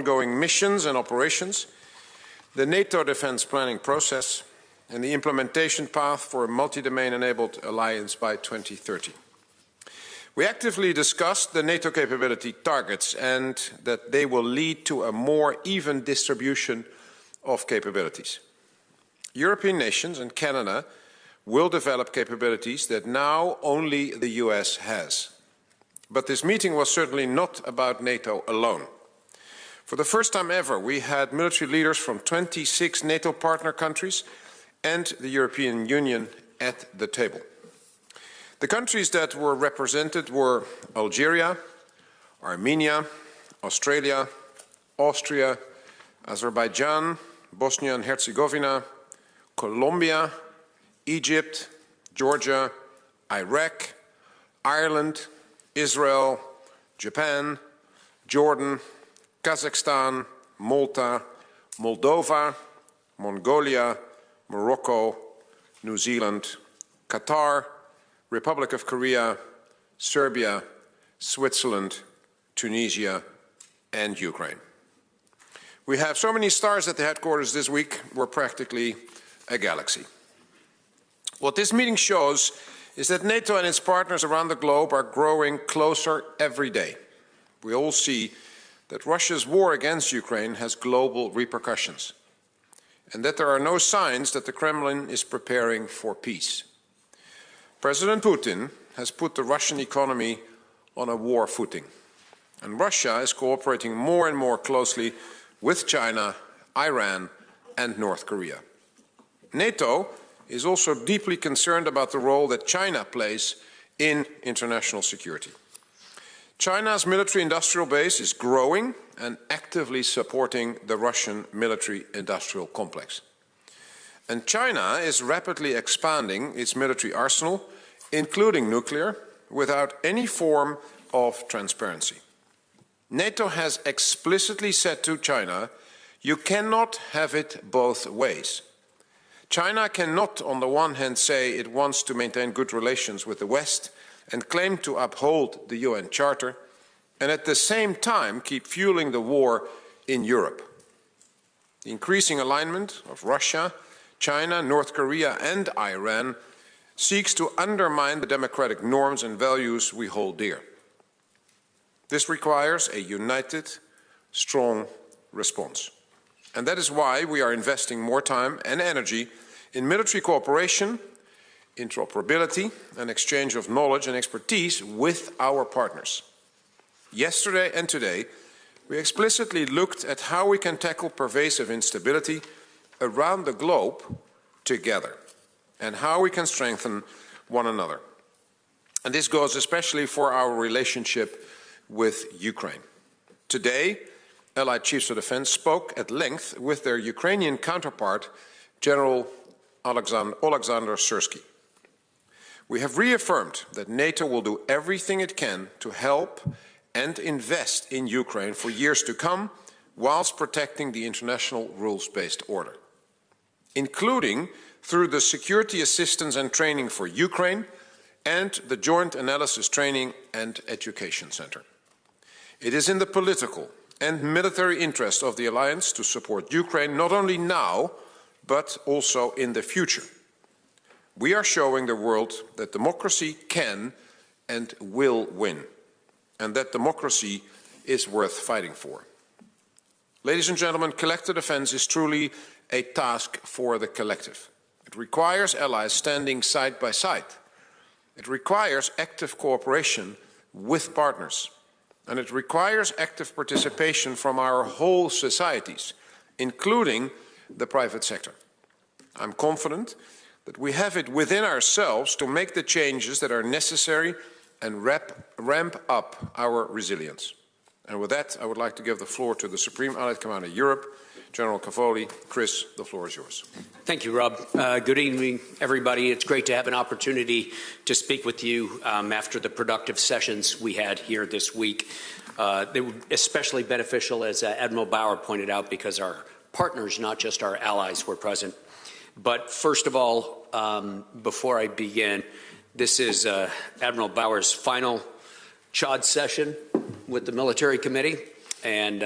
ongoing missions and operations, the NATO defense planning process, and the implementation path for a multi-domain-enabled alliance by 2030. We actively discussed the NATO capability targets and that they will lead to a more even distribution of capabilities. European nations and Canada will develop capabilities that now only the US has. But this meeting was certainly not about NATO alone. For the first time ever, we had military leaders from 26 NATO partner countries and the European Union at the table. The countries that were represented were Algeria, Armenia, Australia, Austria, Azerbaijan, Bosnia and Herzegovina, Colombia, Egypt, Georgia, Iraq, Ireland, Israel, Japan, Jordan, Kazakhstan, Malta, Moldova, Mongolia, Morocco, New Zealand, Qatar, Republic of Korea, Serbia, Switzerland, Tunisia, and Ukraine. We have so many stars at the headquarters this week, we're practically a galaxy. What this meeting shows is that NATO and its partners around the globe are growing closer every day. We all see that Russia's war against Ukraine has global repercussions, and that there are no signs that the Kremlin is preparing for peace. President Putin has put the Russian economy on a war footing, and Russia is cooperating more and more closely with China, Iran, and North Korea. NATO is also deeply concerned about the role that China plays in international security. China's military-industrial base is growing and actively supporting the Russian military-industrial complex. And China is rapidly expanding its military arsenal, including nuclear, without any form of transparency. NATO has explicitly said to China, you cannot have it both ways. China cannot, on the one hand, say it wants to maintain good relations with the West and claim to uphold the UN Charter, and at the same time keep fueling the war in Europe. The increasing alignment of Russia, China, North Korea, and Iran seeks to undermine the democratic norms and values we hold dear. This requires a united, strong response. And that is why we are investing more time and energy in military cooperation, interoperability, and exchange of knowledge and expertise with our partners. Yesterday and today, we explicitly looked at how we can tackle pervasive instability around the globe together, and how we can strengthen one another. And this goes especially for our relationship with Ukraine. Today, Allied Chiefs of Defense spoke at length with their Ukrainian counterpart, General Alexander Syrsky. We have reaffirmed that NATO will do everything it can to help and invest in Ukraine for years to come, whilst protecting the international rules-based order, including through the security assistance and training for Ukraine and the Joint Analysis Training and Education Center. It is in the political and military interest of the alliance to support Ukraine not only now, but also in the future. We are showing the world that democracy can and will win, and that democracy is worth fighting for. Ladies and gentlemen, collective defense is truly a task for the collective. It requires allies standing side by side. It requires active cooperation with partners. And it requires active participation from our whole societies, including the private sector. I'm confident that we have it within ourselves to make the changes that are necessary and ramp up our resilience. And with that, I would like to give the floor to the Supreme Allied Commander Europe, General Cavoli. Chris, the floor is yours. Thank you, Rob. Good evening, everybody. It's great to have an opportunity to speak with you after the productive sessions we had here this week. They were especially beneficial, as Admiral Bauer pointed out, because our partners, not just our allies, were present. But first of all, before I begin, this is Admiral Bauer's final CHOD session with the military committee, and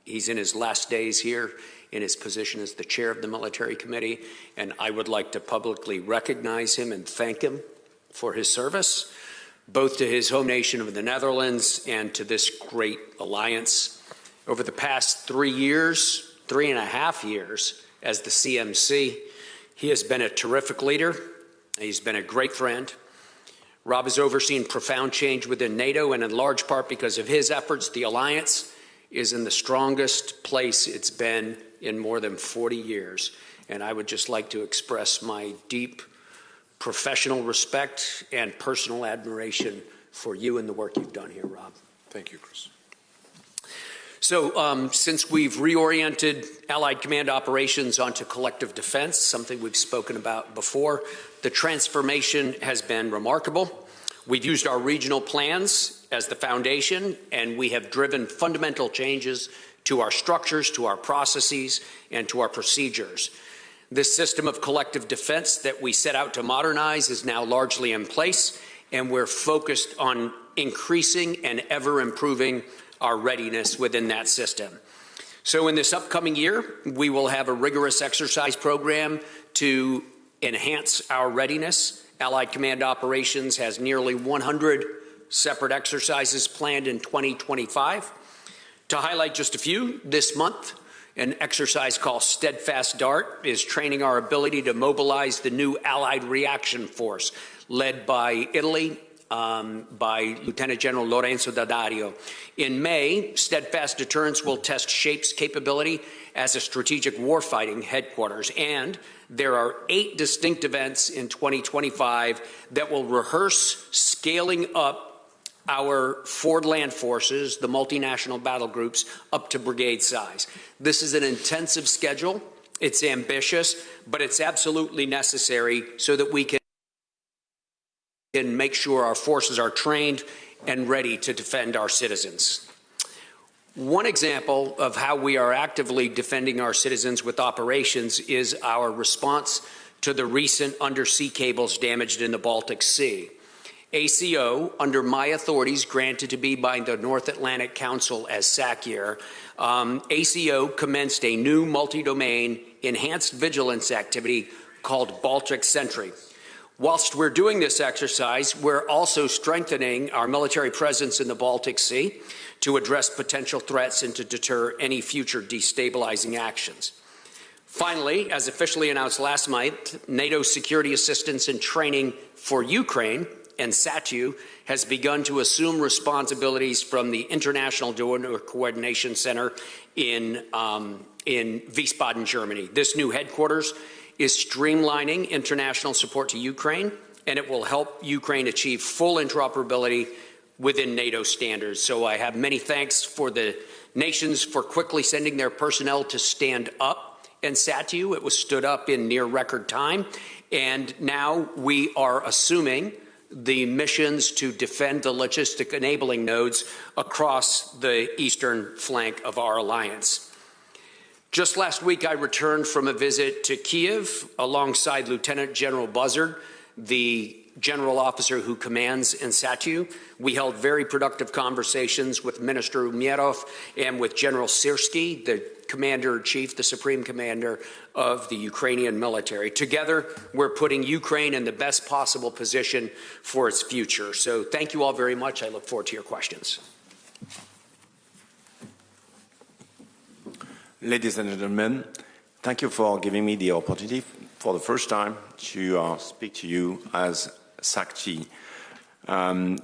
He's in his last days here in his position as the chair of the military committee, and I would like to publicly recognize him and thank him for his service, both to his home nation of the Netherlands and to this great alliance. Over the past 3.5 years as the CMC, he has been a terrific leader. He's been a great friend. Rob has overseen profound change within NATO, and in large part because of his efforts, the alliance is in the strongest place it's been in more than 40 years. And I would just like to express my deep professional respect and personal admiration for you and the work you've done here, Rob. Thank you, Chris. So since we've reoriented Allied Command operations onto collective defense, something we've spoken about before, the transformation has been remarkable. We've used our regional plans as the foundation, and we have driven fundamental changes to our structures, to our processes, and to our procedures. This system of collective defense that we set out to modernize is now largely in place, and we're focused on increasing and ever improving our readiness within that system. So in this upcoming year, we will have a rigorous exercise program to enhance our readiness. Allied Command Operations has nearly 100 separate exercises planned in 2025. To highlight just a few, this month, an exercise called Steadfast Dart is training our ability to mobilize the new Allied Reaction Force led by Italy, by Lieutenant General Lorenzo Daddario. In May, Steadfast Deterrence will test SHAPE's capability as a strategic warfighting headquarters, and there are 8 distinct events in 2025 that will rehearse scaling up our forward land forces, the multinational battle groups, up to brigade size. This is an intensive schedule. It's ambitious, but it's absolutely necessary so that we can make sure our forces are trained and ready to defend our citizens. One example of how we are actively defending our citizens with operations is our response to the recent undersea cables damaged in the Baltic Sea. ACO, under my authorities granted to me by the North Atlantic Council as SACIR, ACO commenced a new multi-domain enhanced vigilance activity called Baltic Sentry. Whilst we're doing this exercise, we're also strengthening our military presence in the Baltic Sea to address potential threats and to deter any future destabilizing actions. Finally, as officially announced last month, NATO security assistance and training for Ukraine and SATU has begun to assume responsibilities from the International Donor Coordination Center in Wiesbaden, Germany. This new headquarters is streamlining international support to Ukraine, and it will help Ukraine achieve full interoperability within NATO standards. So I have many thanks for the nations for quickly sending their personnel to stand up in SATU. It was stood up in near record time, and now we are assuming the missions to defend the logistic enabling nodes across the eastern flank of our alliance. Just last week, I returned from a visit to Kiev alongside Lieutenant General Buzzard, the general officer who commands in SATU. We held very productive conversations with Minister Umierov and with General Syrski, the commander-in-chief, the supreme commander of the Ukrainian military. Together, we're putting Ukraine in the best possible position for its future. So thank you all very much. I look forward to your questions. Ladies and gentlemen, thank you for giving me the opportunity for the first time to speak to you as SACTI.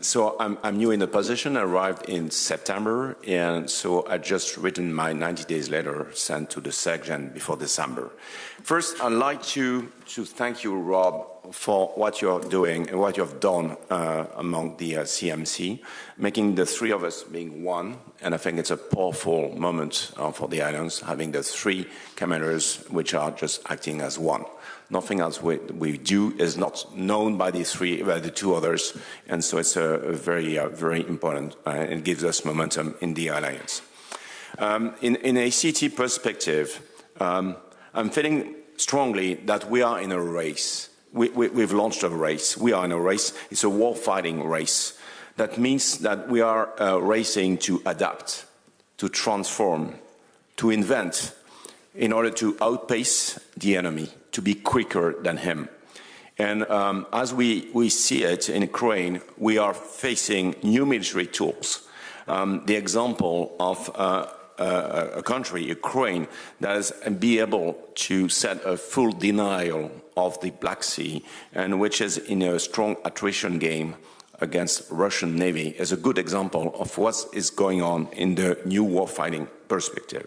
So I'm new in the position. I arrived in September, and so I just written my 90 days letter sent to the SecGen before December. First, I'd like to thank you, Rob, for what you're doing and what you have done among the CMC, making the three of us being one. And I think it's a powerful moment for the Alliance, having the three commanders which are just acting as one. Nothing else we do is not known by the two others, and so it's very important, and it gives us momentum in the Alliance. In a CT perspective, I'm feeling strongly that we are in a race. We've launched a race. We are in a race. It's a war-fighting race. That means that we are racing to adapt, to transform, to invent in order to outpace the enemy, to be quicker than him. And as we see it in Ukraine, we are facing new military tools. The example of a country, Ukraine, that is be able to set a full denial of the Black Sea and which is in a strong attrition game against Russian Navy is a good example of what is going on in the new warfighting perspective.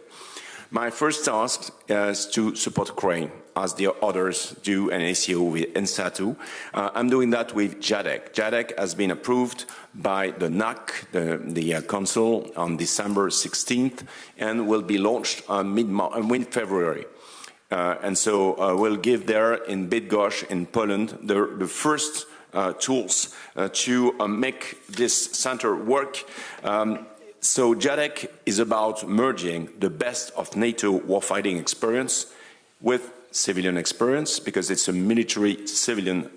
My first task is to support Ukraine, as the others do, and ACO with INSATU. I'm doing that with JADEC. JADEC has been approved by the NAC, the Council, on December 16th, and will be launched on mid-February. And so we'll give there in Bydgoszcz in Poland the first tools to make this center work. So JADEC is about merging the best of NATO warfighting experience with civilian experience, because it's a military civilian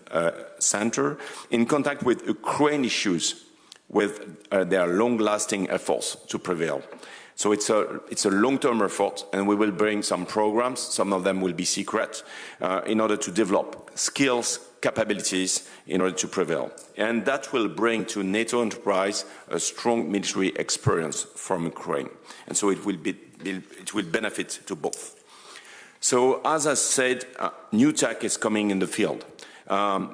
center in contact with Ukraine issues with their long-lasting efforts to prevail. So it's a long-term effort, and we will bring some programs, some of them will be secret, in order to develop skills, capabilities in order to prevail. And that will bring to NATO enterprise a strong military experience from Ukraine. And so it will benefit to both. So as I said, new tech is coming in the field,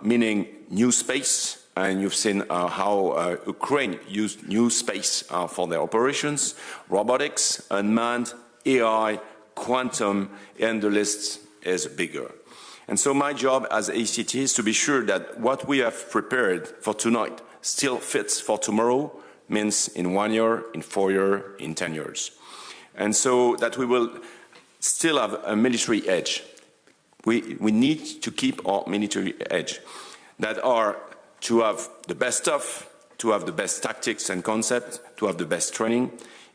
meaning new space. And you've seen how Ukraine used new space for their operations, robotics, unmanned, AI, quantum, and the list is bigger. And so my job as ACT is to be sure that what we have prepared for tonight still fits for tomorrow, means in 1 year, in 4 years, in 10 years. And so that we will still have a military edge. We need to keep our military edge that are to have the best stuff, to have the best tactics and concepts, to have the best training,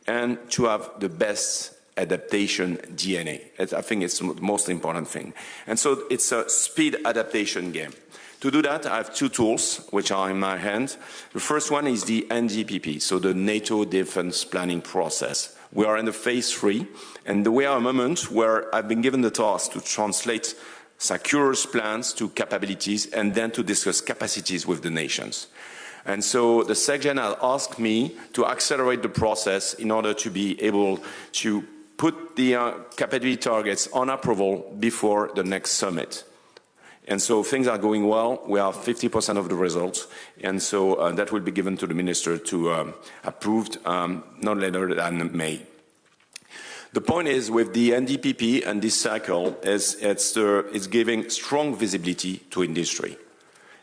and to have the best adaptation DNA. I think it's the most important thing. And so it's a speed adaptation game. To do that, I have two tools which are in my hand. The first one is the NDPP, so the NATO Defense Planning Process. We are in the phase 3, and we are a moment where I've been given the task to translate SECURE's plans to capabilities and then to discuss capacities with the nations. And so the SecGen has asked me to accelerate the process in order to be able to put the capability targets on approval before the next summit. And so things are going well. We have 50% of the results. And so that will be given to the minister to approved not later than May. The point is, with the NDPP and this cycle, it's giving strong visibility to industry.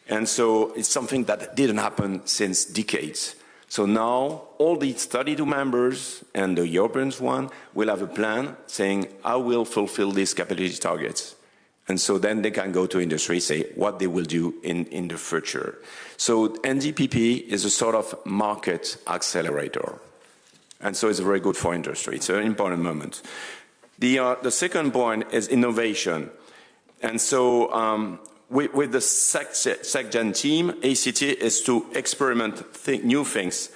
And so it's something that didn't happen since decades. So now all the 32 members and the European one will have a plan saying, I will fulfill these capability targets. And so then they can go to industry, say what they will do in the future. So NDPP is a sort of market accelerator. And so it's very good for industry. It's an important moment. The second point is innovation. And so with the SecGen team, ACT is to experiment new things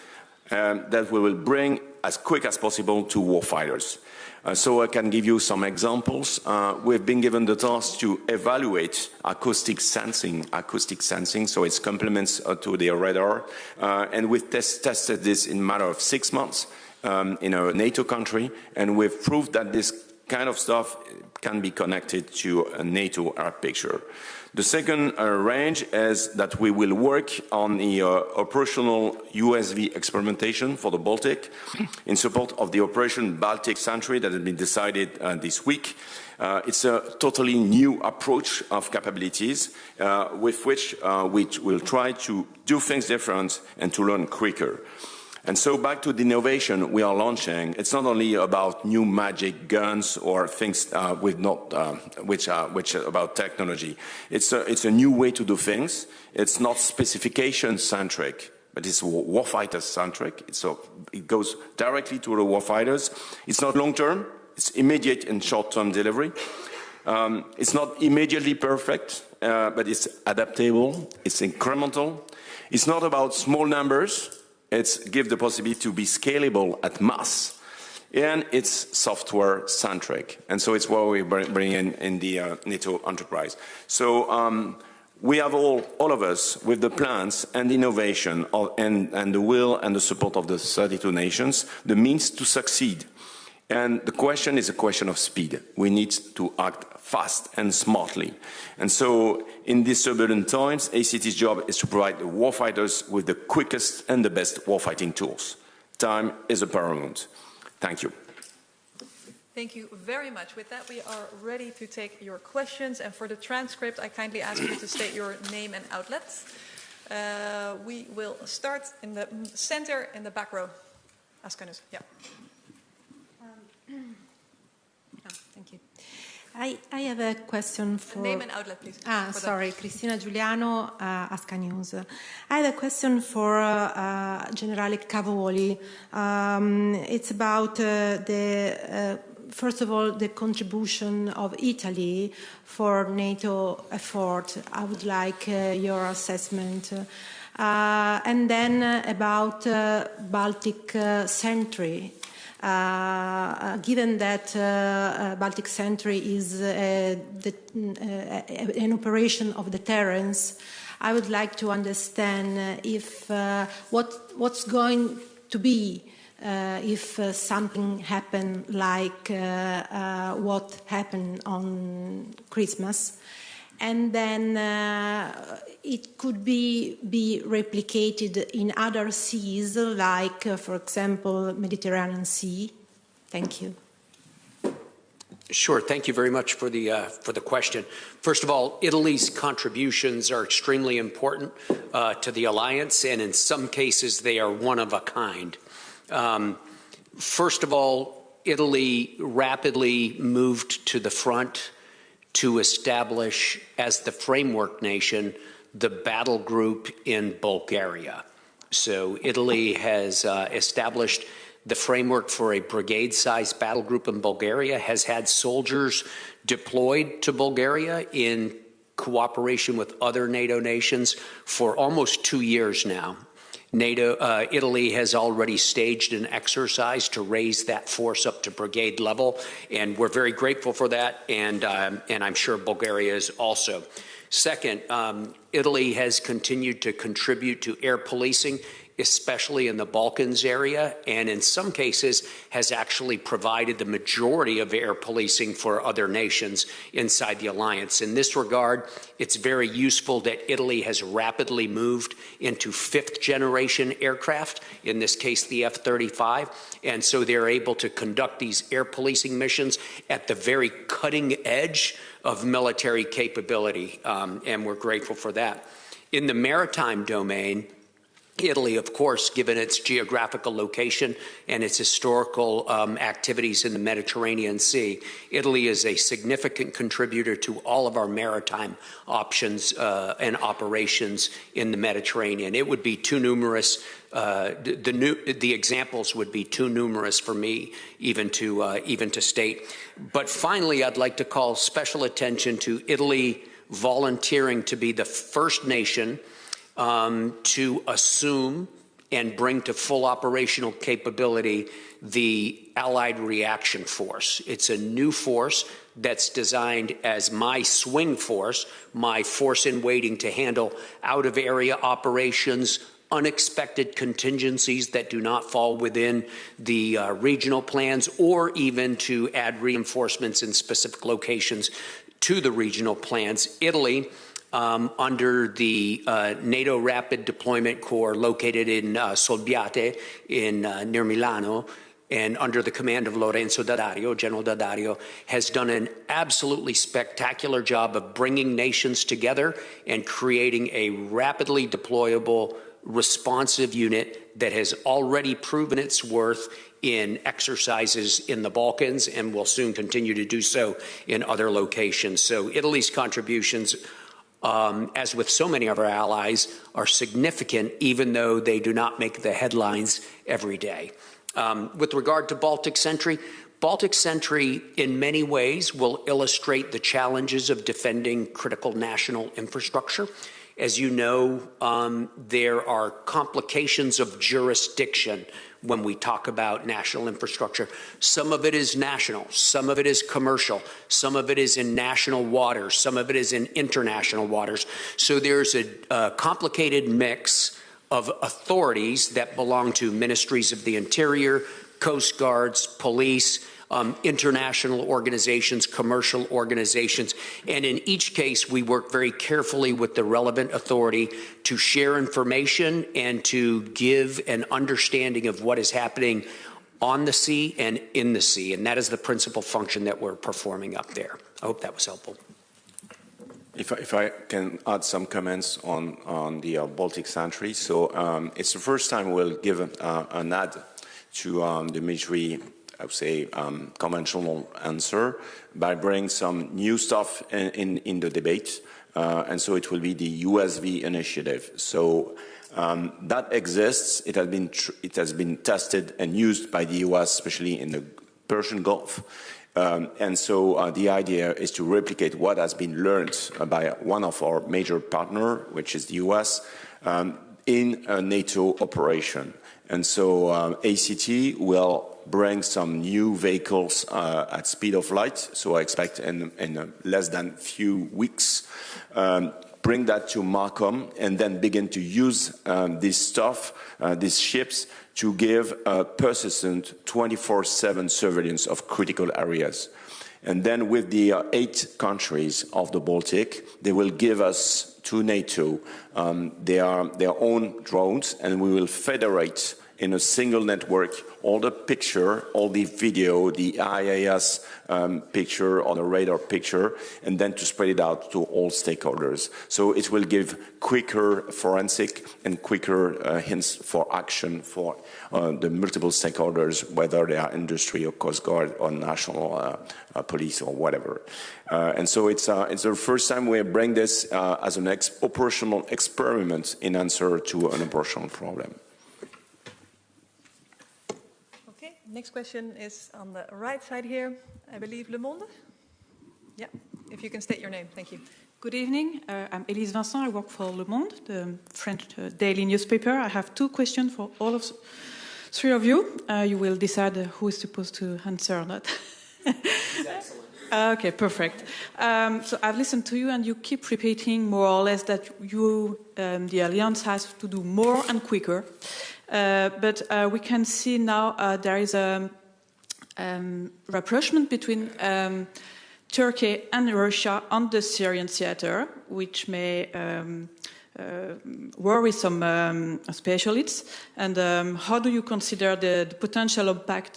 that we will bring as quick as possible to warfighters. So I can give you some examples. We've been given the task to evaluate acoustic sensing, so it's complements to the radar. And we've tested this in a matter of 6 months. In a NATO country, and we've proved that this kind of stuff can be connected to a NATO air picture. The second range is that we will work on the operational USV experimentation for the Baltic in support of the Operation Baltic Sentry that has been decided this week. It's a totally new approach of capabilities with which we will try to do things different and to learn quicker. And so back to the innovation we are launching, it's not only about new magic guns or things which are about technology. It's a new way to do things. It's not specification-centric, but it's warfighter-centric. So it goes directly to the warfighters. It's not long-term. It's immediate and short-term delivery. It's not immediately perfect, but it's adaptable. It's incremental. It's not about small numbers. It's give the possibility to be scalable at mass. and it's software-centric. And so it's what we bring in the NATO enterprise. So we have all of us, with the plans and the innovation and the will and the support of the 32 nations, the means to succeed. And the question is a question of speed. We need to act fast and smartly. And so in these turbulent times, ACT's job is to provide the warfighters with the quickest and the best warfighting tools. Time is paramount. Thank you. Thank you very much. With that, we are ready to take your questions. And for the transcript, I kindly ask you to state your name and outlets. We will start in the center, in the back row. Askanus, yeah. Thank you. I have a question for... Name and outlet, please. Sorry, Cristina Giuliano, Asca News. I have a question for Generale Cavoli. It's about first of all, the contribution of Italy for NATO effort. I would like your assessment. And then about Baltic Sentry. Given that Baltic Sentry is an operation of deterrence, I would like to understand if what's going to be if something happened like what happened on Christmas, and then it could be replicated in other seas, like, for example, Mediterranean Sea. Thank you. Sure. Thank you very much for the question. First of all, Italy's contributions are extremely important to the alliance, and in some cases they are one of a kind. First of all, Italy rapidly moved to the front to establish, as the framework nation, the battle group in Bulgaria. So Italy has established the framework for a brigade-sized battle group in Bulgaria, has had soldiers deployed to Bulgaria in cooperation with other NATO nations for almost 2 years now. Italy has already staged an exercise to raise that force up to brigade level, and we're very grateful for that, and I'm sure Bulgaria is also. Second, Italy has continued to contribute to air policing, especially in the Balkans area, and in some cases has actually provided the majority of air policing for other nations inside the alliance. In this regard, it's very useful that Italy has rapidly moved into 5th generation aircraft, in this case the F-35, and so they're able to conduct these air policing missions at the very cutting edge of military capability, and we're grateful for that. In the maritime domain, Italy, of course, given its geographical location and its historical activities in the Mediterranean Sea, Italy is a significant contributor to all of our maritime options and operations in the Mediterranean. It would be too numerous. The examples would be too numerous for me even to state. But finally, I'd like to call special attention to Italy volunteering to be the first nation to assume and bring to full operational capability the Allied Reaction Force. It's a new force that's designed as my swing force, my force in waiting to handle out-of-area operations, unexpected contingencies that do not fall within the regional plans, or even to add reinforcements in specific locations to the regional plans. Italy, under the NATO Rapid Deployment Corps located in Solbiate near Milano, and under the command of Lorenzo Daddario, General Daddario, has done an absolutely spectacular job of bringing nations together and creating a rapidly deployable, responsive unit that has already proven its worth in exercises in the Balkans and will soon continue to do so in other locations. So Italy's contributions, as with so many of our allies, are significant, even though they do not make the headlines every day. With regard to Baltic Sentry in many ways will illustrate the challenges of defending critical national infrastructure. As you know, there are complications of jurisdiction when we talk about national infrastructure. Some of it is national, some of it is commercial, some of it is in national waters, some of it is in international waters. So there's a complicated mix of authorities that belong to ministries of the interior, coast guards, police, international organizations, commercial organizations, and in each case we work very carefully with the relevant authority to share information and to give an understanding of what is happening on the sea and in the sea, and that is the principal function that we're performing up there. I hope that was helpful. If I can add some comments on the Baltic Sentry. So it's the first time we'll give an ad to the military, I would say, conventional answer by bringing some new stuff in the debate. And so it will be the USV initiative. So that exists. It has been tested and used by the US, especially in the Persian Gulf. And so the idea is to replicate what has been learned by one of our major partners, which is the US, in a NATO operation. And so ACT will bring some new vehicles at speed of light, so I expect in less than few weeks, bring that to Markham and then begin to use this stuff, these ships, to give persistent 24/7 surveillance of critical areas. And then with the 8 countries of the Baltic, they will give us, to NATO, their own drones, and we will federate in a single network all the picture, all the video, the IAS picture or the radar picture, and then to spread it out to all stakeholders. So it will give quicker forensic and quicker hints for action for the multiple stakeholders, whether they are industry or Coast Guard or national police or whatever. And so it's the first time we bring this as an operational experiment in answer to an operational problem. Next question is on the right side here. I believe Le Monde. Yeah, if you can state your name. Thank you. Good evening. I'm Elise Vincent. I work for Le Monde, the French daily newspaper. I have 2 questions for all of 3 of you. You will decide who is supposed to answer or not. Excellent. Okay, perfect. So I've listened to you, and you keep repeating more or less that you, the Alliance, has to do more and quicker. But we can see now there is a rapprochement between Turkey and Russia on the Syrian theater, which may worry some specialists. And how do you consider the potential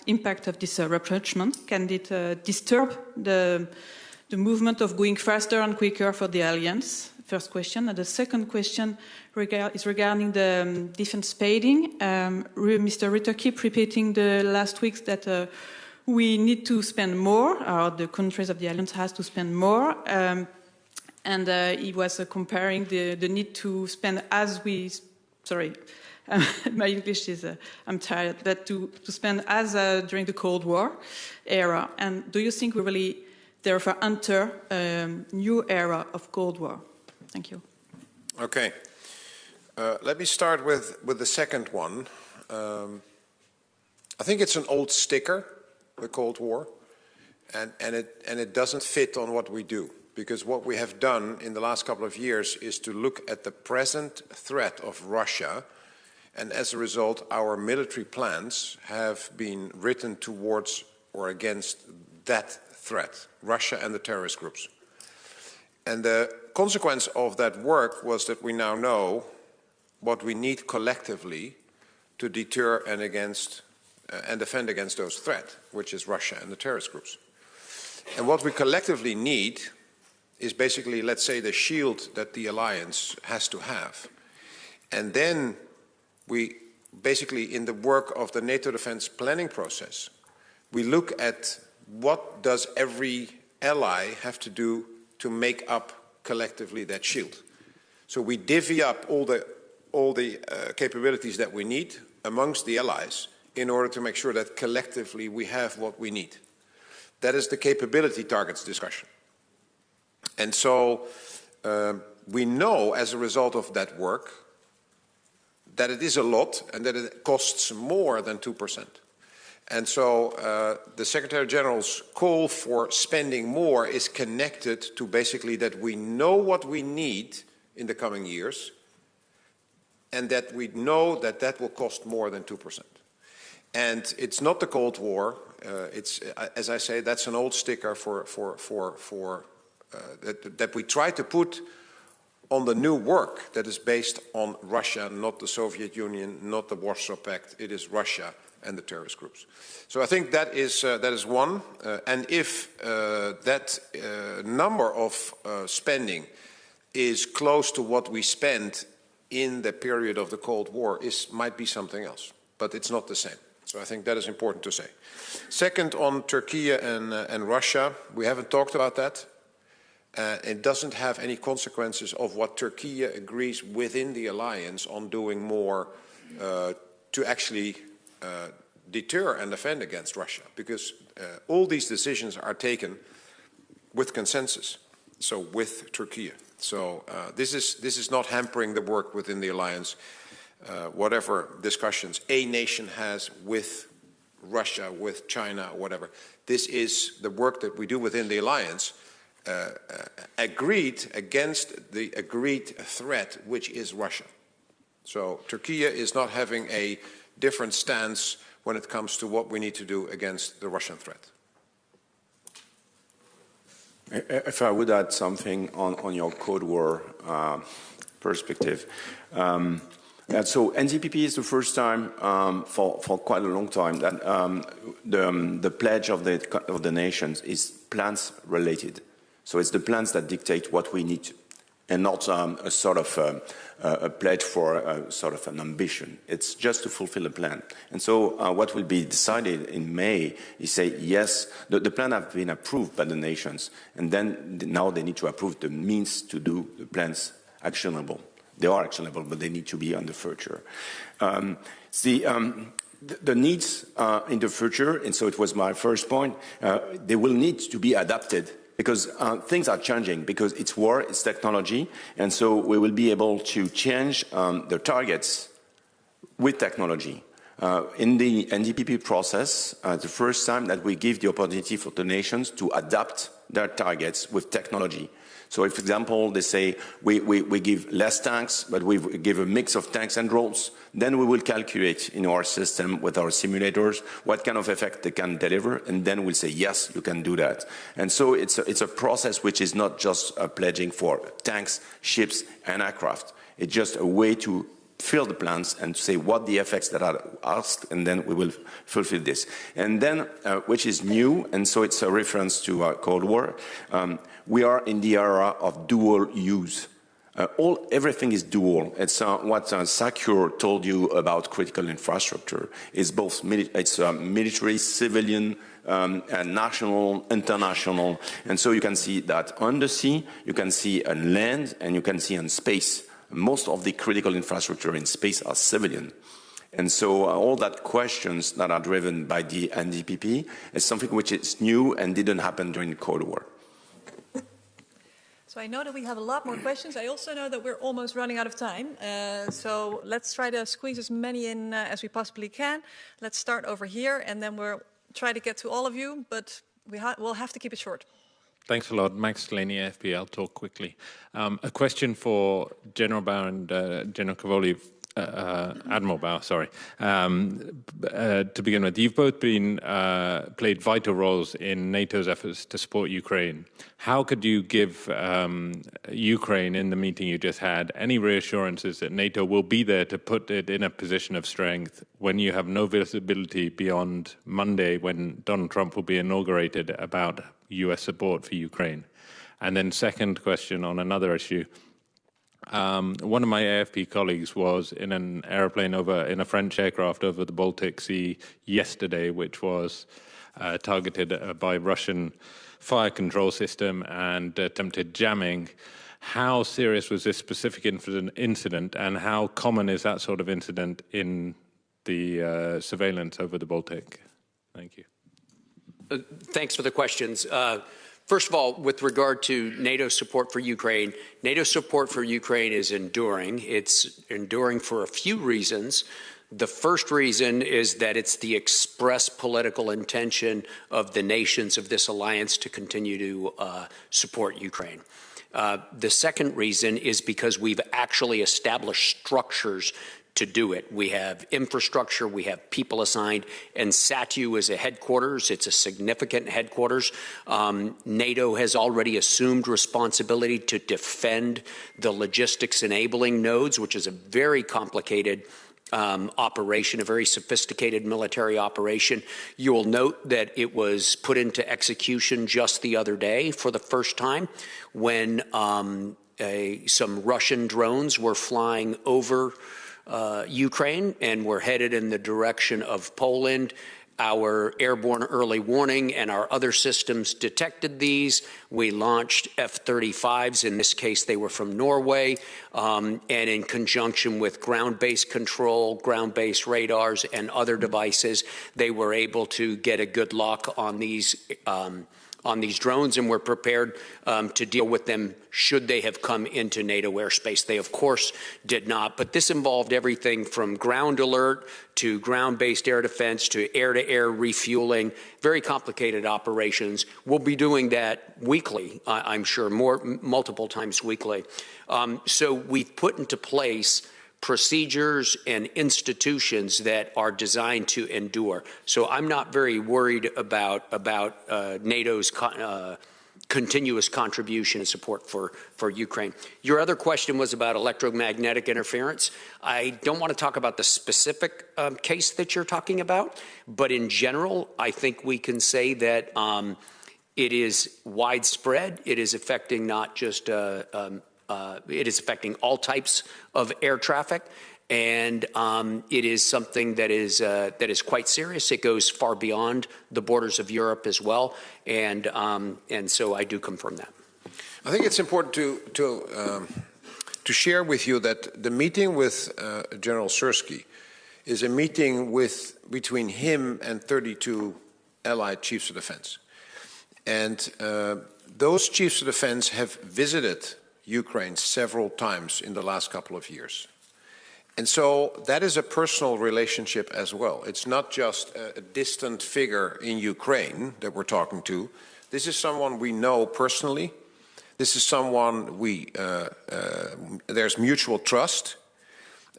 impact of this rapprochement? Can it disturb the movement of going faster and quicker for the Alliance? First question. And the second question is regarding the defense spending. Mr. Rutte keep repeating the last weeks that we need to spend more, or the countries of the Alliance has to spend more. And he was comparing the need to spend as we, sorry, my English is, I'm tired, but to spend as during the Cold War era. And do you think we really therefore enter a new era of Cold War? Thank you. Okay. Let me start with the second one. I think it's an old sticker, the Cold War, and it doesn't fit on what we do. Because what we have done in the last couple of years is to look at the present threat of Russia, and as a result, our military plans have been written towards or against that threat, Russia and the terrorist groups. And the consequence of that work was that we now know what we need collectively to deter and defend against those threats, which is Russia and the terrorist groups. And what we collectively need is basically, let's say, the shield that the alliance has to have. And then we basically, in the work of the NATO defense planning process, we look at what does every ally have to do to make up collectively that shield. So we divvy up all the capabilities that we need amongst the allies in order to make sure that collectively we have what we need. That is the capability targets discussion. And so we know as a result of that work that it is a lot and that it costs more than 2%. And so the Secretary General's call for spending more is connected to basically that we know what we need in the coming years and that we know that that will cost more than 2%. And it's not the Cold War. It's, as I say, that's an old sticker that we try to put on the new work that is based on Russia, not the Soviet Union, not the Warsaw Pact. It is Russia and the terrorist groups. So I think that is one. And if that number of spending is close to what we spent in the period of the Cold War, might be something else. But it's not the same. So I think that is important to say. Second, on Turkey and Russia, we haven't talked about that. It doesn't have any consequences of what Turkey agrees within the alliance on doing more to actually deter and defend against Russia, because all these decisions are taken with consensus, so with Turkey. So this is not hampering the work within the alliance. Whatever discussions a nation has with Russia, with China, whatever, this is the work that we do within the alliance, agreed against the agreed threat, which is Russia. So Turkey is not having a different stance when it comes to what we need to do against the Russian threat. If I would add something on your Cold War perspective. So NDPP is the first time for quite a long time that the pledge of the nations is plans related. So it's the plans that dictate what we need, and not a sort of a pledge for a sort of an ambition. It's just to fulfill a plan. And so what will be decided in May is say, yes, the plan has been approved by the nations, and then now they need to approve the means to do the plans actionable. They are actionable, but they need to be on the future. The needs in the future, and so it was my first point, they will need to be adapted because things are changing, because it's war, it's technology, and so we will be able to change the targets with technology. In the NDPP process, the first time that we give the opportunity for the nations to adapt their targets with technology. So if, for example, they say we give less tanks, but we give a mix of tanks and drones, then we will calculate in our system with our simulators what kind of effect they can deliver, and then we'll say, yes, you can do that. And so it's a process which is not just pledging for tanks, ships, and aircraft. It's just a way to fill the plans and say what the effects that are asked, and then we will fulfill this. And then, which is new, and so it's a reference to Cold War, we are in the era of dual use. Everything is dual. It's what Sakur told you about critical infrastructure. It's both military, civilian, and national, international. And so you can see that on the sea, you can see on land, and you can see on space. Most of the critical infrastructure in space are civilian. And so all that questions that are driven by the NDPP is something which is new and didn't happen during the Cold War. So I know that we have a lot more questions. I also know that we're almost running out of time. So let's try to squeeze as many in as we possibly can. Let's start over here, and then we'll try to get to all of you, but we'll have to keep it short. Thanks a lot. Max Delaney, AFP. I'll talk quickly. A question for General Bauer and General Cavoli, Admiral Bauer, sorry. To begin with, you've both been played vital roles in NATO's efforts to support Ukraine. How could you give Ukraine, in the meeting you just had, any reassurances that NATO will be there to put it in a position of strength when you have no visibility beyond Monday, when Donald Trump will be inaugurated, about US support for Ukraine? And then second question on another issue. One of my AFP colleagues was in an airplane in a French aircraft over the Baltic Sea yesterday, which was targeted by Russian fire control system and attempted jamming. How serious was this specific incident, and how common is that sort of incident in the surveillance over the Baltic? Thank you. Thanks for the questions. First of all, with regard to NATO support for Ukraine is enduring. It's enduring for a few reasons. The first reason is that it's the express political intention of the nations of this alliance to continue to support Ukraine. The second reason is because we've actually established structures to do it. We have infrastructure, we have people assigned, and SATU is a headquarters. It's a significant headquarters. NATO has already assumed responsibility to defend the logistics enabling nodes, which is a very complicated operation, a very sophisticated military operation. You will note that it was put into execution just the other day for the first time when some Russian drones were flying over Ukraine and were headed in the direction of Poland. Our airborne early warning and our other systems detected these. We launched F-35s. In this case, they were from Norway. And in conjunction with ground-based control, ground-based radars, and other devices, they were able to get a good lock on these drones, and we're prepared to deal with them should they have come into NATO airspace. They, of course, did not, but this involved everything from ground alert to ground-based air defense to air-to-air refueling, very complicated operations. We'll be doing that weekly, I'm sure, multiple times weekly. So we've put into place procedures and institutions that are designed to endure. So I'm not very worried about NATO's continuous contribution and support for Ukraine. Your other question was about electromagnetic interference. I don't want to talk about the specific case that you're talking about, but in general, I think we can say that it is widespread. It is affecting not just it is affecting all types of air traffic, and it is something that is quite serious. It goes far beyond the borders of Europe as well, and so I do confirm that. I think it's important to share with you that the meeting with General Sirski is a meeting between him and 32 allied chiefs of defense, and those chiefs of defense have visited Ukraine several times in the last couple of years. And so that is a personal relationship as well. It's not just a distant figure in Ukraine that we're talking to. This is someone we know personally. This is someone there's mutual trust.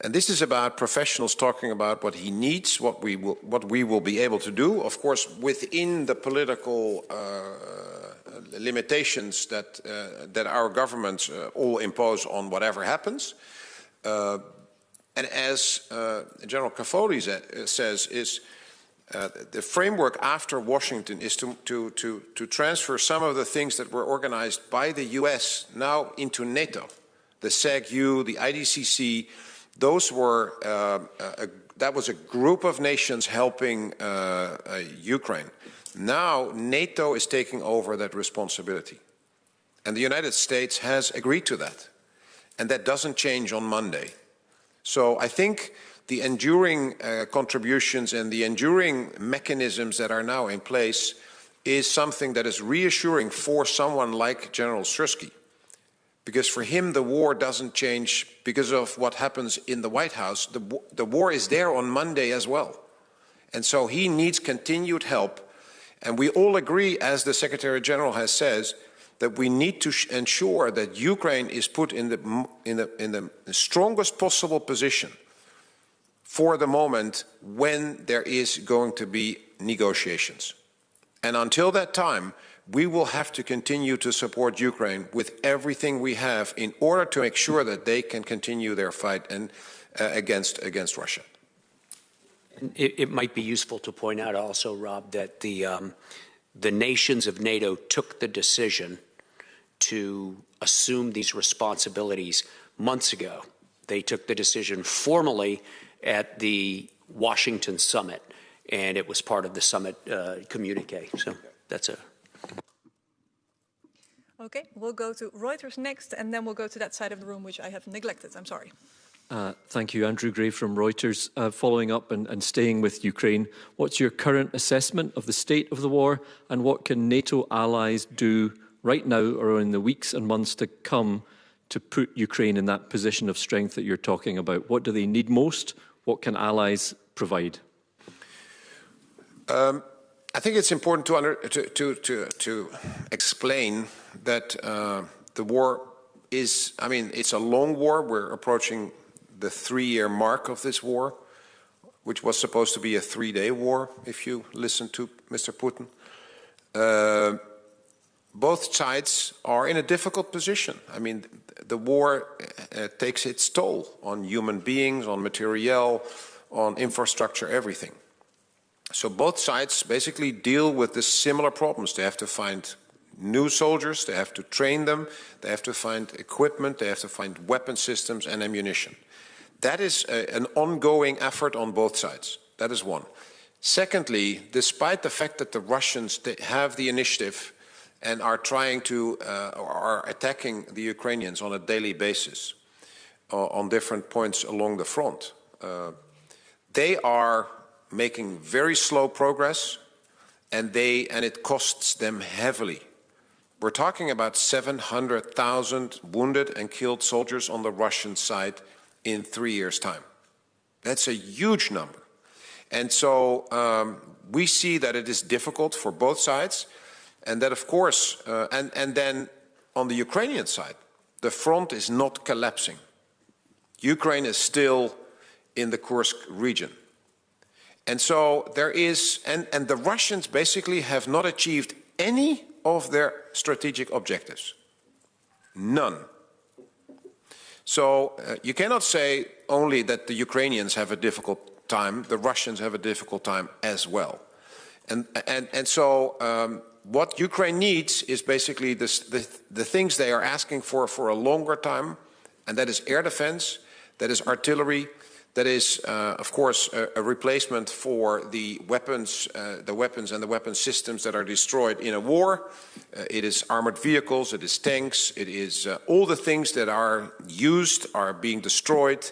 And this is about professionals talking about what he needs, what we will be able to do, of course, within the political limitations that our governments all impose on whatever happens. And as General Cavoli says, the framework after Washington is to transfer some of the things that were organized by the U.S. now into NATO, the SAG-U, the IDCC. That was a group of nations helping Ukraine. Now NATO is taking over that responsibility, and the United States has agreed to that, and that doesn't change on Monday. So I think the enduring contributions and the enduring mechanisms that are now in place is something that is reassuring for someone like General Sirski, because for him the war doesn't change because of what happens in the White House. The war is there on Monday as well, and so he needs continued help. And we all agree, as the Secretary General has said, that we need to ensure that Ukraine is put in the strongest possible position for the moment when there is going to be negotiations. And until that time, we will have to continue to support Ukraine with everything we have in order to make sure that they can continue their fight against Russia. It might be useful to point out also, Rob, that the nations of NATO took the decision to assume these responsibilities months ago. They took the decision formally at the Washington summit, and it was part of the summit communique. So that's a... Okay, we'll go to Reuters next, and then we'll go to that side of the room, which I have neglected. I'm sorry. Thank you, Andrew Gray from Reuters. Following up and staying with Ukraine, what's your current assessment of the state of the war, and what can NATO allies do right now or in the weeks and months to come to put Ukraine in that position of strength that you're talking about? What do they need most? What can allies provide? I think it's important to explain that the war is, I mean, it's a long war. We're approaching the 3-year mark of this war, which was supposed to be a 3-day war, if you listen to Mr. Putin. Both sides are in a difficult position. I mean, the war takes its toll on human beings, on materiel, on infrastructure, everything. So both sides basically deal with the similar problems. They have to find new soldiers, they have to train them, they have to find equipment, they have to find weapon systems and ammunition. That is an ongoing effort on both sides. That is one. Secondly, despite the fact that the Russians have the initiative and are trying to, are attacking the Ukrainians on a daily basis on different points along the front, they are making very slow progress, and it costs them heavily. We're talking about 700,000 wounded and killed soldiers on the Russian side in 3 years' time. That's a huge number. And so we see that it is difficult for both sides, and that of course, and then on the Ukrainian side, the front is not collapsing. Ukraine is still in the Kursk region. And so there is, and the Russians basically have not achieved any of their strategic objectives. None. So you cannot say only that the Ukrainians have a difficult time, the Russians have a difficult time as well. And so what Ukraine needs is basically the things they are asking for a longer time, and that is air defense, that is artillery, that is, of course, a replacement for the weapons and the weapon systems that are destroyed in a war. It is armored vehicles, it is tanks, it is all the things that are used are being destroyed.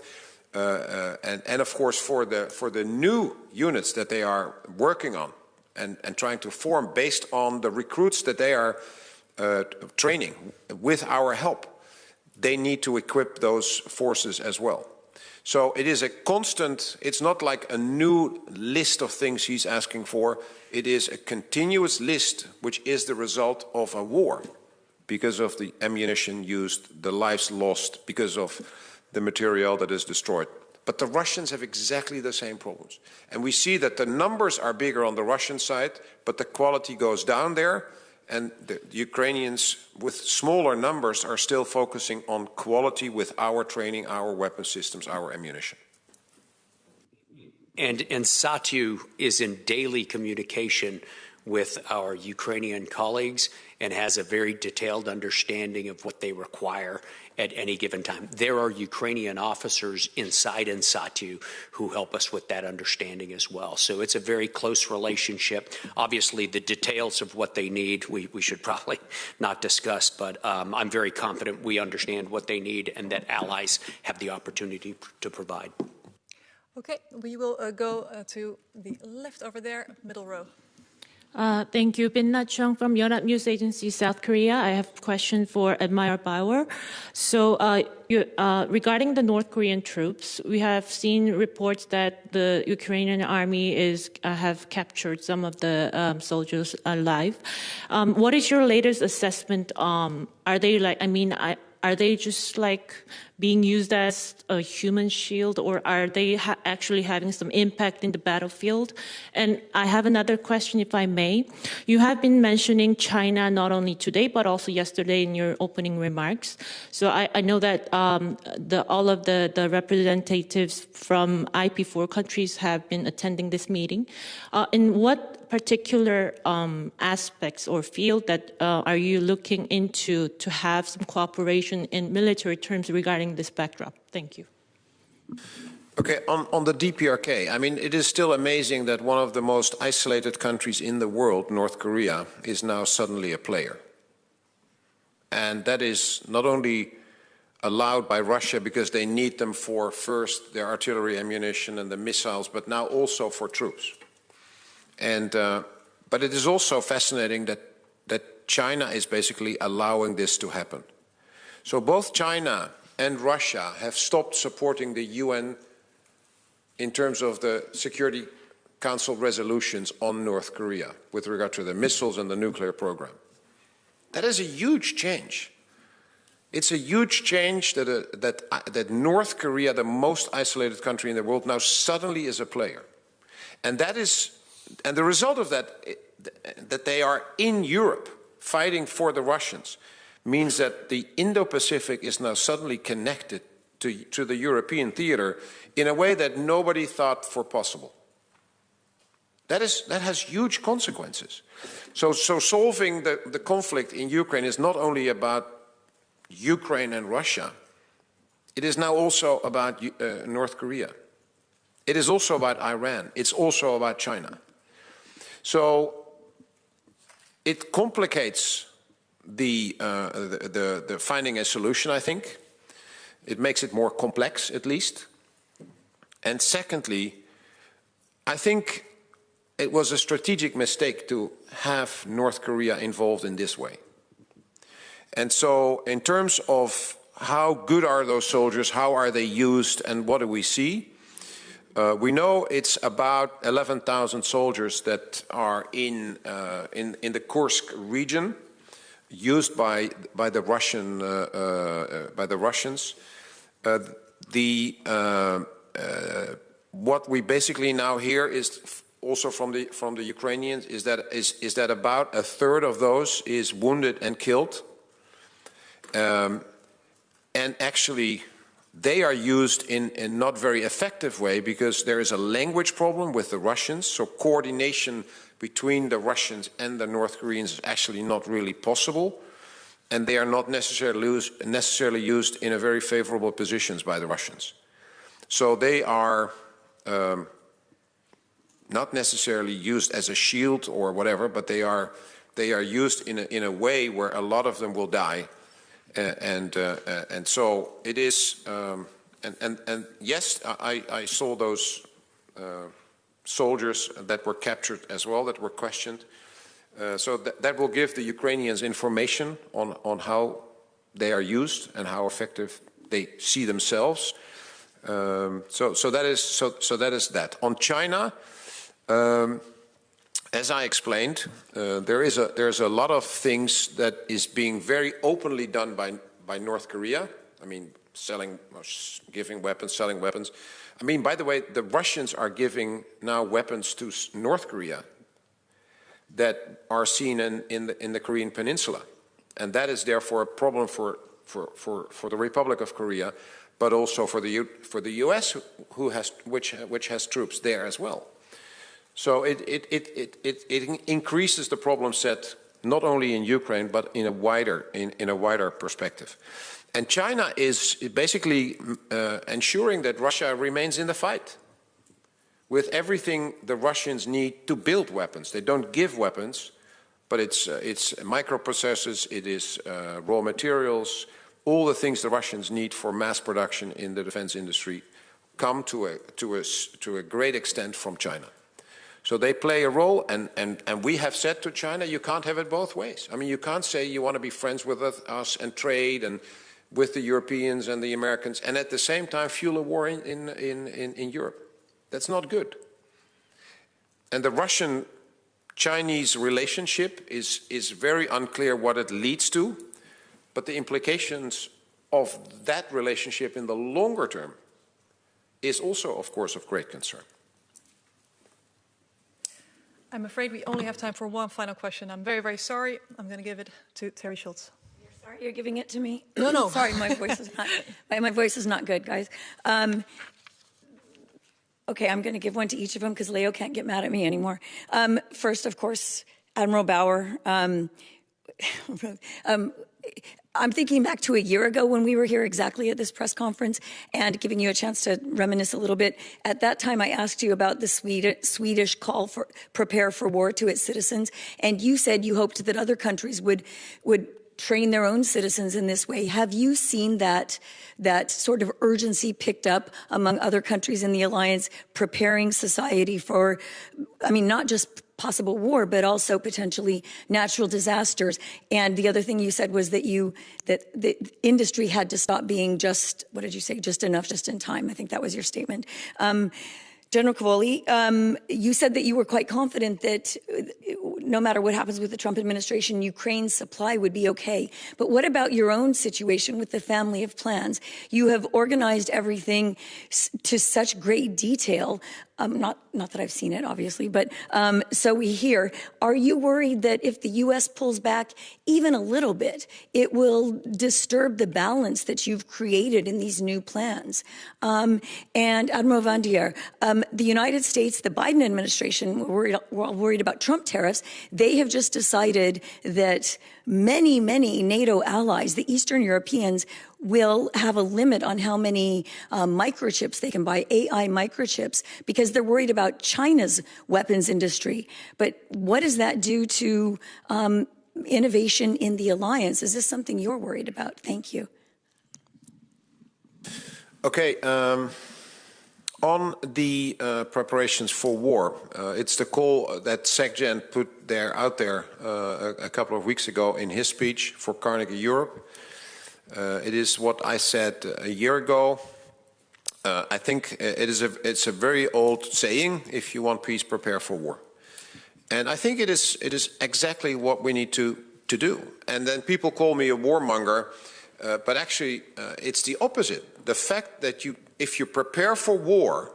And of course, for the new units that they are working on and trying to form based on the recruits that they are training with our help, they need to equip those forces as well. So it is a constant, it's not like a new list of things he's asking for. It is a continuous list, which is the result of a war because of the ammunition used, the lives lost, because of the material that is destroyed. But the Russians have exactly the same problems. And we see that the numbers are bigger on the Russian side, but the quality goes down there. And the Ukrainians, with smaller numbers, are still focusing on quality with our training, our weapon systems, our ammunition. And Satyu is in daily communication with our Ukrainian colleagues and has a very detailed understanding of what they require at any given time. There are Ukrainian officers inside Satyu who help us with that understanding as well. So it's a very close relationship. Obviously, the details of what they need, we should probably not discuss, but I'm very confident we understand what they need and that allies have the opportunity to provide. Okay, we will go to the left over there, middle row. Thank you. Bin Na Chung from Yonhap News Agency, South Korea. I have a question for Admiral Bauer. So regarding the North Korean troops, we have seen reports that the Ukrainian army have captured some of the soldiers alive. What is your latest assessment? Are they are they just like being used as a human shield, or are they actually having some impact in the battlefield? And I have another question, if I may. You have been mentioning China not only today, but also yesterday in your opening remarks. So I know that all of the representatives from IP4 countries have been attending this meeting. In what particular aspects or field that are you looking into to have some cooperation in military terms regarding this backdrop? Thank you. Okay, on the DPRK, I mean, it is still amazing that one of the most isolated countries in the world, North Korea, is now suddenly a player. And that is not only allowed by Russia because they need them for first their artillery ammunition and the missiles, but now also for troops. And but it is also fascinating that China is basically allowing this to happen. So both China and Russia have stopped supporting the UN in terms of the Security Council resolutions on North Korea with regard to the missiles and the nuclear program. That is a huge change. It's a huge change that North Korea, the most isolated country in the world, now suddenly is a player. And the result of that they are in Europe fighting for the Russians, means that the Indo-Pacific is now suddenly connected to the European theater in a way that nobody thought for possible. That has huge consequences. So solving the conflict in Ukraine is not only about Ukraine and Russia. It is now also about North Korea. It is also about Iran. It's also about China. So it complicates the finding a solution, I think. It makes it more complex, at least. And secondly, I think it was a strategic mistake to have North Korea involved in this way. And so in terms of how good are those soldiers, how are they used, and what do we see? We know it's about 11,000 soldiers that are in the Kursk region, used by the Russians. What we basically now hear is also from the Ukrainians is that about a third of those is wounded and killed, and actually they are used in a not very effective way because there is a language problem with the Russians. So coordination between the Russians and the North Koreans is actually not really possible, and they are not necessarily used in a very favorable positions by the Russians. So they are not necessarily used as a shield or whatever, but they are used in a way where a lot of them will die, and so it is. And yes, I saw those soldiers that were captured as well, that were questioned. So that will give the Ukrainians information on how they are used and how effective they see themselves. So that is that. On China, as I explained, there's a lot of things that is being very openly done by North Korea. I mean, giving weapons, selling weapons. I mean, by the way, the Russians are giving now weapons to North Korea that are seen in the Korean Peninsula, and that is therefore a problem for the Republic of Korea, but also for the U.S. which has troops there as well. So it increases the problem set not only in Ukraine but in a wider perspective. And China is basically ensuring that Russia remains in the fight with everything the Russians need to build weapons. They don't give weapons, but it's microprocessors, it is raw materials, all the things the Russians need for mass production in the defense industry come to a great extent from China. So they play a role, and we have said to China, you can't have it both ways. I mean, you can't say you want to be friends with us and trade and with the Europeans and the Americans, and at the same time fuel a war in Europe. That's not good. And the Russian-Chinese relationship is very unclear what it leads to, but the implications of that relationship in the longer term is also, of course, of great concern. I'm afraid we only have time for one final question. I'm very, very sorry. I'm going to give it to Terry Schultz. You're sorry you're giving it to me? No. Sorry, my voice is not good, guys. Okay, I'm going to give one to each of them because Leo can't get mad at me anymore. First, of course, Admiral Bauer. I'm thinking back to a year ago when we were here exactly at this press conference and giving you a chance to reminisce a little bit. At that time, I asked you about the Swedish call for prepare for war to its citizens, and you said you hoped that other countries would train their own citizens in this way. Have you seen that sort of urgency picked up among other countries in the alliance, preparing society for, I mean, not just possible war, but also potentially natural disasters? And the other thing you said was that the industry had to stop being just, what did you say, just enough, just in time. I think that was your statement. General Cavoli, you said that you were quite confident that no matter what happens with the Trump administration, Ukraine's supply would be okay. But what about your own situation with the family of plans? You have organized everything to such great detail. Not that I've seen it, obviously, but so we hear. Are you worried that if the U.S. pulls back even a little bit, it will disturb the balance that you've created in these new plans? And Admiral Van Dier, the United States, the Biden administration, we're all worried about Trump tariffs. They have just decided that many NATO allies, the Eastern Europeans, will have a limit on how many microchips they can buy, AI microchips, because they're worried about China's weapons industry. But what does that do to innovation in the alliance? Is this something you're worried about? Thank you. Okay. On the preparations for war, it's the call that SecGen put out there a couple of weeks ago in his speech for Carnegie Europe. It is what I said a year ago. I think it's a very old saying: if you want peace, prepare for war. And I think it is exactly what we need to do. And then people call me a warmonger, but actually it's the opposite. The fact that if you prepare for war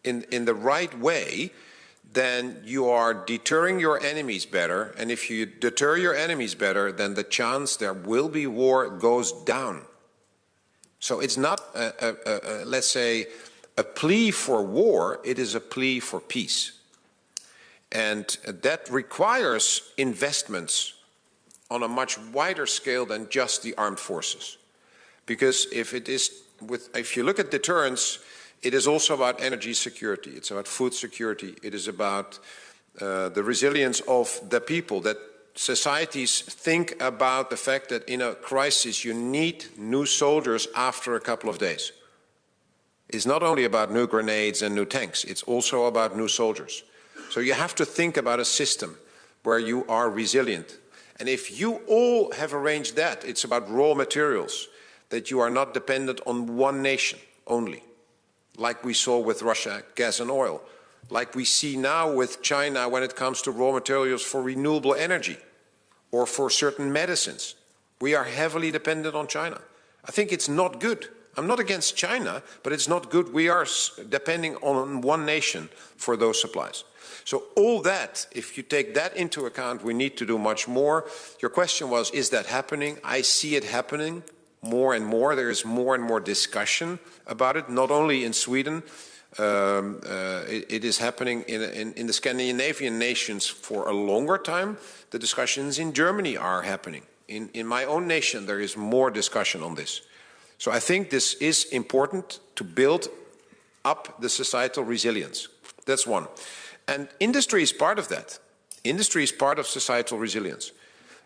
in the right way, then you are deterring your enemies better. And if you deter your enemies better, then the chance there will be war goes down. So it's not, let's say, a plea for war, it is a plea for peace. And that requires investments on a much wider scale than just the armed forces. Because if you look at deterrence, it is also about energy security. It's about food security. It is about the resilience of the people, that societies think about the fact that in a crisis you need new soldiers after a couple of days. It's not only about new grenades and new tanks, it's also about new soldiers. So you have to think about a system where you are resilient. And if you all have arranged that, it's about raw materials, that you are not dependent on one nation only, like we saw with Russia, gas and oil, like we see now with China when it comes to raw materials for renewable energy or for certain medicines. We are heavily dependent on China. I think it's not good. I'm not against China, but it's not good. We are depending on one nation for those supplies. So all that, if you take that into account, we need to do much more. Your question was, is that happening? I see it happening more and more. There is more and more discussion about it, not only in Sweden. It is happening in the Scandinavian nations for a longer time. The discussions in Germany are happening. In my own nation, there is more discussion on this. So I think this is important to build up the societal resilience. That's one. And industry is part of that. Industry is part of societal resilience.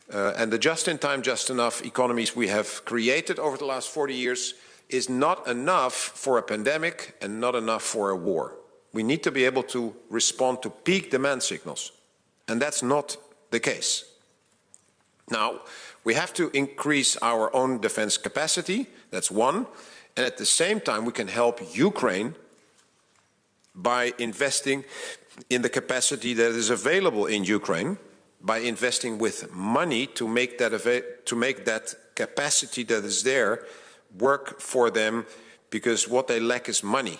And the just-in-time, just-enough economies we have created over the last 40 years is not enough for a pandemic and not enough for a war. We need to be able to respond to peak demand signals. And that's not the case. Now, we have to increase our own defense capacity. That's one. And at the same time, we can help Ukraine by investing in the capacity that is available in Ukraine, by investing with money to make that capacity that is there work for them, because what they lack is money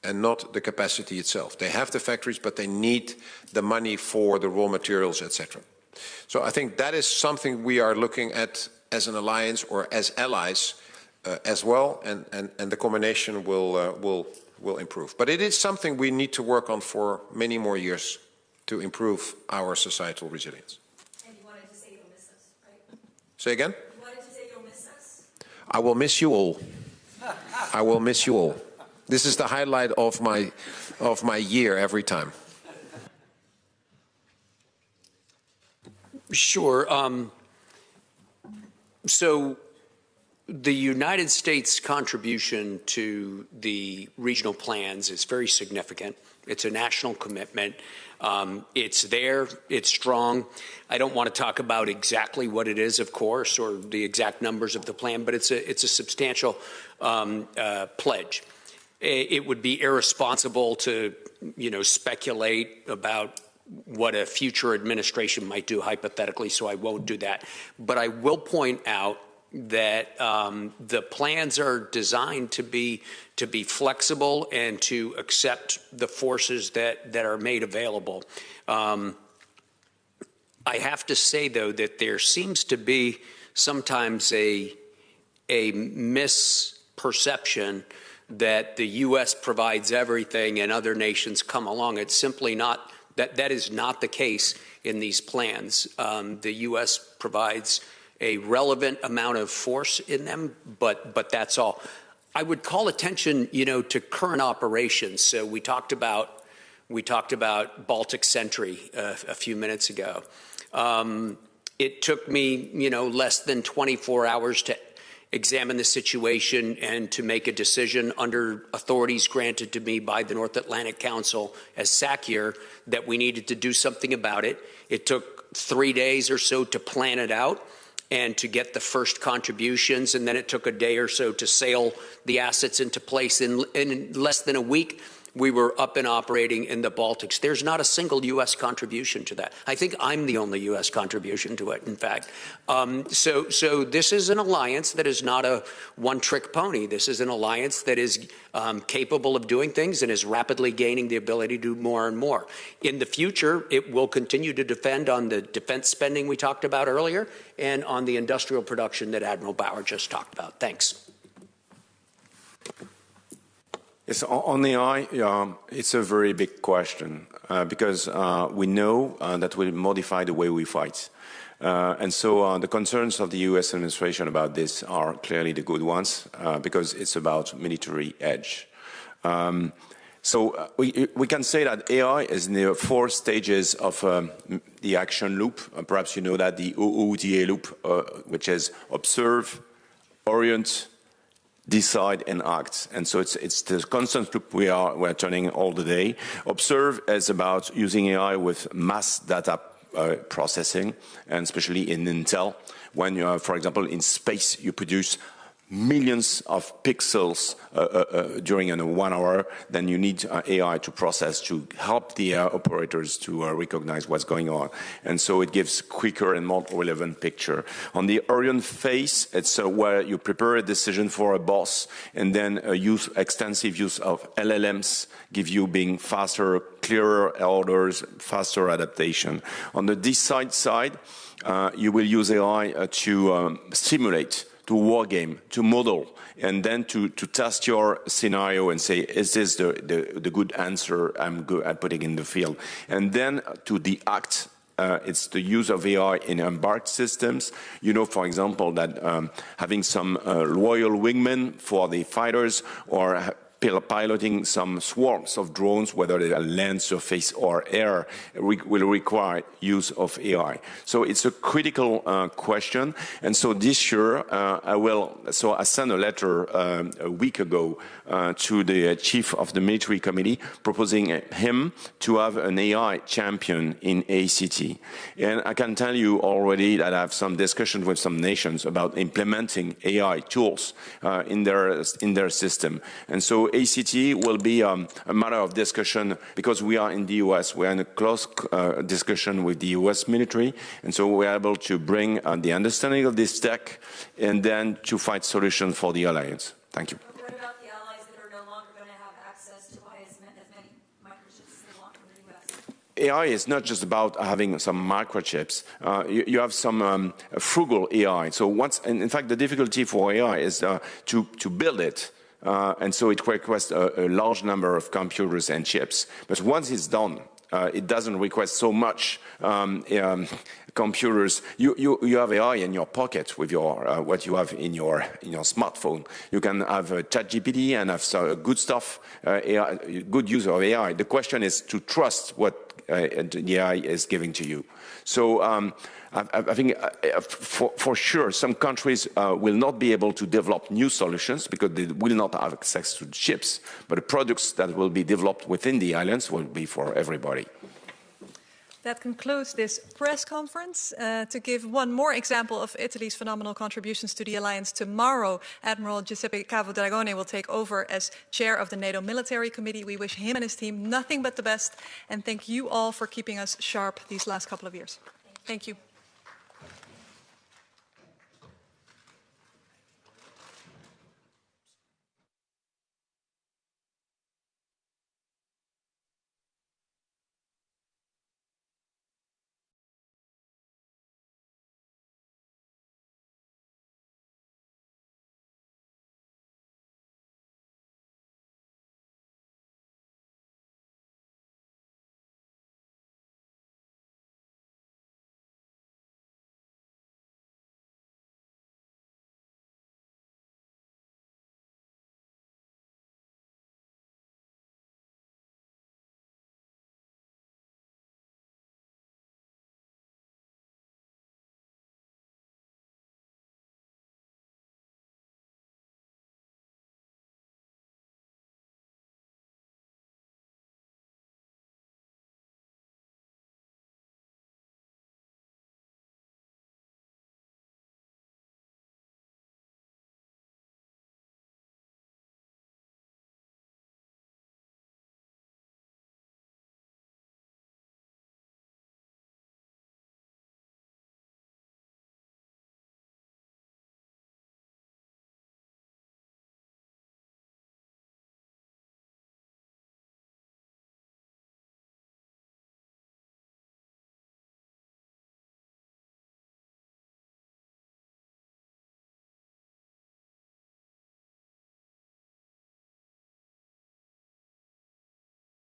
and not the capacity itself. They have the factories, but they need the money for the raw materials, etc. So I think that is something we are looking at as an alliance or as allies as well, and the combination will improve. But it is something we need to work on for many more years to improve our societal resilience. And you wanted to say you'll miss us, right? Say again? You wanted to say you'll miss us? I will miss you all. I will miss you all. This is the highlight of my year every time. Sure. So the United States contribution to the regional plans is very significant. It's a national commitment. It's there, it's strong. I don't want to talk about exactly what it is, of course, or the exact numbers of the plan, but it's a substantial pledge. It would be irresponsible to, speculate about what a future administration might do hypothetically, so I won't do that. But I will point out that the plans are designed to be flexible and to accept the forces that are made available. I have to say, though, that there seems to be sometimes a misperception that the U.S. provides everything and other nations come along. It's simply not, that is not the case in these plans. The U.S. provides a relevant amount of force in them, but that's all. I would call attention, to current operations. So we talked about Baltic Sentry a few minutes ago. It took me, less than 24 hours to examine the situation and to make a decision under authorities granted to me by the North Atlantic Council as SACIR that we needed to do something about it. It took 3 days or so to plan it out and to get the first contributions, and then it took a day or so to sail the assets into place. In less than a week, we were up and operating in the Baltics. There's not a single U.S. contribution to that. I think I'm the only U.S. contribution to it, in fact. So this is an alliance that is not a one-trick pony. This is an alliance that is capable of doing things and is rapidly gaining the ability to do more and more. In the future, it will continue to depend on the defense spending we talked about earlier and on the industrial production that Admiral Bauer just talked about. Thanks. Yes, on AI, it's a very big question because we know that will modify the way we fight. And so the concerns of the US administration about this are clearly the good ones because it's about military edge. So we can say that AI is in the 4 stages of the action loop. Perhaps you know that the OODA loop, which is observe, orient, decide and act. And so it's the constant loop we're turning all the day. Observe is about using AI with mass data processing, and especially in intel. When you are, for example, in space, you produce millions of pixels during 1 hour, then you need AI to process to help the operators to recognize what's going on. And so it gives quicker and more relevant picture. On the orient phase, it's where you prepare a decision for a boss and then extensive use of LLMs give you being faster, clearer orders, faster adaptation. On the decide side, you will use AI to simulate, to war game, to model, and then to test your scenario and say, is this the good answer I'm good at putting in the field? And then to the act, it's the use of AI in embarked systems. For example, that having some loyal wingmen for the fighters or piloting some swarms of drones, whether they are land, surface, or air, will require use of AI. So it's a critical question. And so this year, I sent a letter a week ago to the chief of the military committee, proposing him to have an AI champion in ACT. And I can tell you already that I have some discussions with some nations about implementing AI tools in their system. And so ACT will be a matter of discussion because we are in the US. We are in a close discussion with the US military. And so we are able to bring the understanding of this tech and then to find solutions for the alliance. Thank you. What about the allies that are no longer going to have access to buy as many microchips as they want from the US? AI is not just about having some microchips. You have some frugal AI. So in fact, the difficulty for AI is to build it. And so it requests a large number of computers and chips. But once it's done, it doesn't request so much computers. You have AI in your pocket with your what you have in your smartphone. You can have ChatGPT and have some good stuff, AI, good use of AI. The question is to trust what the AI is giving to you. So I think for sure some countries will not be able to develop new solutions because they will not have access to the chips, but the products that will be developed within the alliance will be for everybody. That concludes this press conference. To give one more example of Italy's phenomenal contributions to the alliance, tomorrow Admiral Giuseppe Cavodragone will take over as chair of the NATO Military Committee. We wish him and his team nothing but the best, and thank you all for keeping us sharp these last couple of years. Thank you.